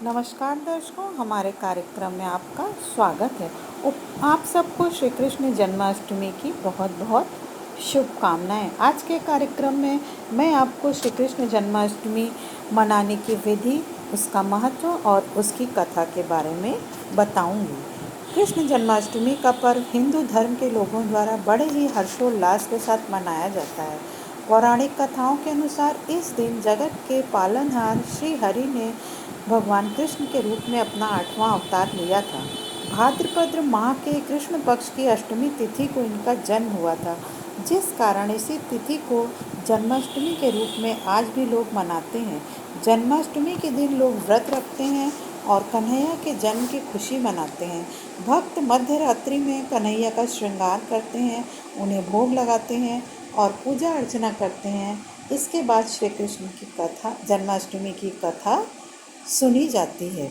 नमस्कार दर्शकों, हमारे कार्यक्रम में आपका स्वागत है। आप सबको श्री कृष्ण जन्माष्टमी की बहुत बहुत शुभकामनाएं। आज के कार्यक्रम में मैं आपको श्री कृष्ण जन्माष्टमी मनाने की विधि, उसका महत्व और उसकी कथा के बारे में बताऊंगी। कृष्ण जन्माष्टमी का पर्व हिंदू धर्म के लोगों द्वारा बड़े ही हर्षोल्लास के साथ मनाया जाता है। पौराणिक कथाओं के अनुसार इस दिन जगत के पालनहार श्री हरि ने भगवान कृष्ण के रूप में अपना 8वां अवतार लिया था। भाद्रपद माह के कृष्ण पक्ष की अष्टमी तिथि को इनका जन्म हुआ था, जिस कारण इसी तिथि को जन्माष्टमी के रूप में आज भी लोग मनाते हैं। जन्माष्टमी के दिन लोग व्रत रखते हैं और कन्हैया के जन्म की खुशी मनाते हैं। भक्त मध्य रात्रि में कन्हैया का श्रृंगार करते हैं, उन्हें भोग लगाते हैं और पूजा अर्चना करते हैं। इसके बाद श्री कृष्ण की कथा, जन्माष्टमी की कथा सुनी जाती है।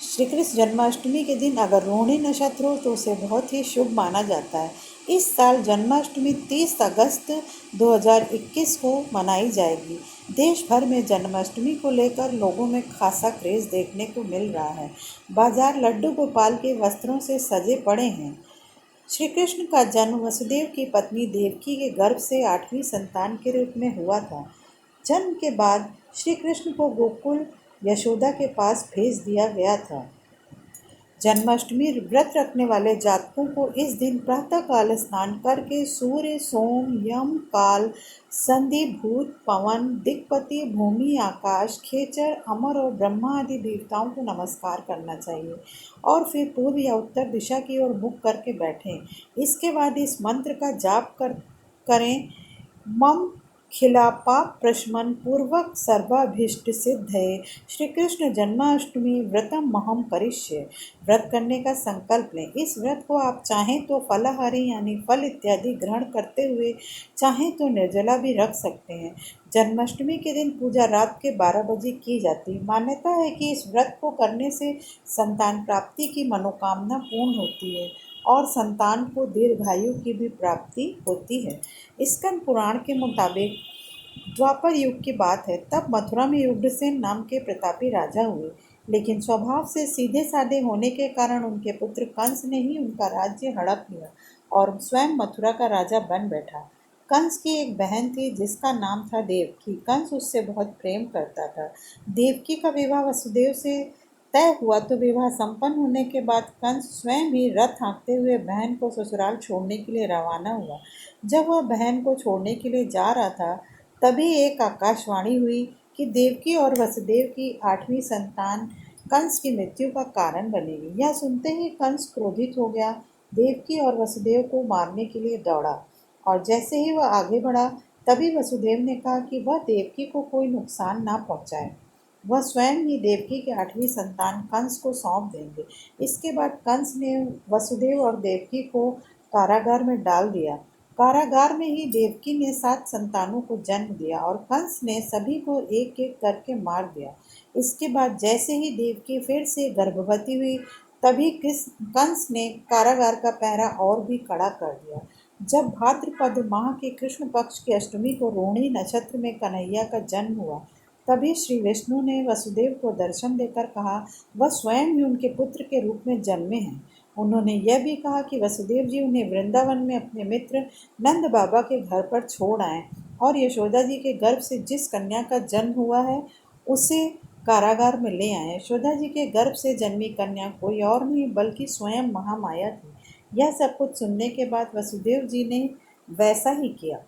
श्री कृष्ण जन्माष्टमी के दिन अगर रोहिणी नक्षत्र हो तो उसे बहुत ही शुभ माना जाता है। इस साल जन्माष्टमी 30 अगस्त 2021 को मनाई जाएगी। देश भर में जन्माष्टमी को लेकर लोगों में खासा क्रेज देखने को मिल रहा है। बाजार लड्डू गोपाल के वस्त्रों से सजे पड़े हैं। श्री कृष्ण का जन्म वसुदेव की पत्नी देवकी के गर्भ से 8वीं संतान के रूप में हुआ था। जन्म के बाद श्री कृष्ण को गोकुल यशोदा के पास भेज दिया गया था। जन्माष्टमी व्रत रखने वाले जातकों को इस दिन प्रातःकाल स्नान करके सूर्य, सोम, यम, काल, संधि, भूत, पवन, दिक्पति, भूमि, आकाश, खेचर, अमर और ब्रह्मा आदि देवताओं को नमस्कार करना चाहिए और फिर पूर्व या उत्तर दिशा की ओर मुख करके बैठें। इसके बाद इस मंत्र का जाप करें। मम खिलापा प्रशमन पूर्वक सर्वाभीष्ट सिद्धये श्री कृष्ण जन्माष्टमी व्रतम महम करिष्ये। व्रत करने का संकल्प लें। इस व्रत को आप चाहें तो फलाहारी यानी फल इत्यादि ग्रहण करते हुए, चाहें तो निर्जला भी रख सकते हैं। जन्माष्टमी के दिन पूजा रात के 12 बजे की जाती है। मान्यता है कि इस व्रत को करने से संतान प्राप्ति की मनोकामना पूर्ण होती है और संतान को दीर्घायु की भी प्राप्ति होती है। स्कंद पुराण के मुताबिक द्वापर युग की बात है, तब मथुरा में उग्रसेन नाम के प्रतापी राजा हुए, लेकिन स्वभाव से सीधे साधे होने के कारण उनके पुत्र कंस ने ही उनका राज्य हड़प लिया और स्वयं मथुरा का राजा बन बैठा। कंस की एक बहन थी जिसका नाम था देवकी। कंस उससे बहुत प्रेम करता था। देवकी का विवाह वसुदेव से तय हुआ तो विवाह संपन्न होने के बाद कंस स्वयं ही रथ हाँकते हुए बहन को ससुराल छोड़ने के लिए रवाना हुआ। जब वह बहन को छोड़ने के लिए जा रहा था, तभी एक आकाशवाणी हुई कि देवकी और वसुदेव की 8वीं संतान कंस की मृत्यु का कारण बनेगी। यह सुनते ही कंस क्रोधित हो गया, देवकी और वसुदेव को मारने के लिए दौड़ा और जैसे ही वह आगे बढ़ा, तभी वसुदेव ने कहा कि वह देवकी को कोई नुकसान ना पहुंचाए। वह स्वयं ही देवकी की 8वीं संतान कंस को सौंप देंगे। इसके बाद कंस ने वसुदेव और देवकी को कारागार में डाल दिया। कारागार में ही देवकी ने 7 संतानों को जन्म दिया और कंस ने सभी को एक एक करके मार दिया। इसके बाद जैसे ही देवकी फिर से गर्भवती हुई, तभी कंस ने कारागार का पहरा और भी कड़ा कर दिया। जब भाद्रपद माह के कृष्ण पक्ष की अष्टमी को रोहिणी नक्षत्र में कन्हैया का जन्म हुआ, तभी श्री विष्णु ने वसुदेव को दर्शन देकर कहा वह स्वयं ही उनके पुत्र के रूप में जन्मे हैं। उन्होंने यह भी कहा कि वसुदेव जी उन्हें वृंदावन में अपने मित्र नंद बाबा के घर पर छोड़ आए और यशोदा जी के गर्भ से जिस कन्या का जन्म हुआ है उसे कारागार में ले आए। यशोदा जी के गर्भ से जन्मी कन्या कोई और नहीं बल्कि स्वयं महामाया थी। यह सब कुछ सुनने के बाद वसुदेव जी ने वैसा ही किया।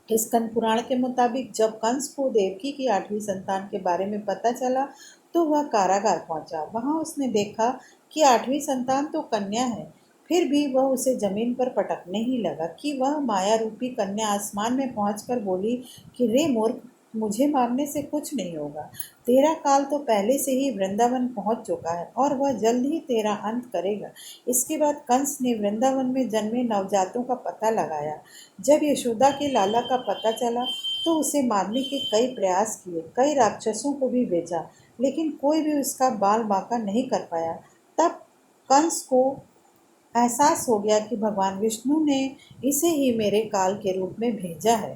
स्कंद पुराण के मुताबिक जब कंस को देवकी की 8वीं संतान के बारे में पता चला तो वह कारागार पहुंचा। वहां उसने देखा कि 8वीं संतान तो कन्या है, फिर भी वह उसे जमीन पर पटकने ही लगा कि वह माया रूपी कन्या आसमान में पहुंचकर बोली कि रे मूर्ख, मुझे मारने से कुछ नहीं होगा। तेरा काल तो पहले से ही वृंदावन पहुंच चुका है और वह जल्द ही तेरा अंत करेगा। इसके बाद कंस ने वृंदावन में जन्मे नवजातों का पता लगाया। जब यशोदा के लाला का पता चला तो उसे मारने के कई प्रयास किए, कई राक्षसों को भी भेजा, लेकिन कोई भी उसका बाल बांका नहीं कर पाया। तब कंस को एहसास हो गया कि भगवान विष्णु ने इसे ही मेरे काल के रूप में भेजा है।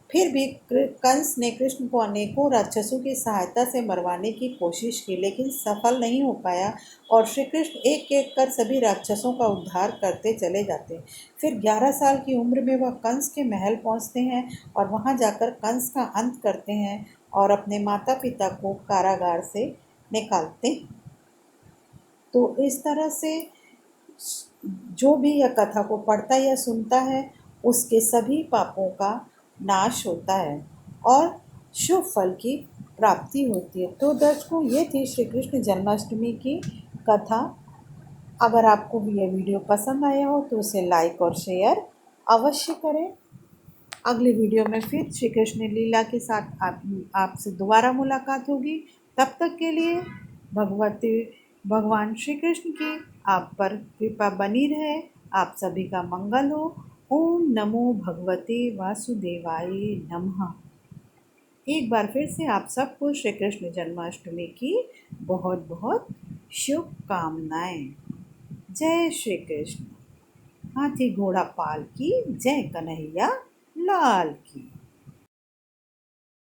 फिर भी कंस ने कृष्ण को अनेकों राक्षसों की सहायता से मरवाने की कोशिश की, लेकिन सफल नहीं हो पाया और श्री कृष्ण एक एक कर सभी राक्षसों का उद्धार करते चले जाते। फिर 11 साल की उम्र में वह कंस के महल पहुंचते हैं और वहां जाकर कंस का अंत करते हैं और अपने माता पिता को कारागार से निकालते हैं। तो इस तरह से जो भी यह कथा को पढ़ता या सुनता है, उसके सभी पापों का नाश होता है और शुभ फल की प्राप्ति होती है। तो दर्शकों, ये थी श्री कृष्ण जन्माष्टमी की कथा। अगर आपको ये वीडियो पसंद आया हो तो उसे लाइक और शेयर अवश्य करें। अगले वीडियो में फिर श्री कृष्ण लीला के साथ आपसे दोबारा मुलाकात होगी। तब तक के लिए भगवती भगवान श्री कृष्ण की आप पर कृपा बनी रहे। आप सभी का मंगल हो। ओम नमो भगवते वासुदेवाय नमः। एक बार फिर से आप सबको श्री कृष्ण जन्माष्टमी की बहुत बहुत शुभकामनाएं। जय श्री कृष्ण। हाथी घोड़ा पाल की जय, कन्हैया लाल की।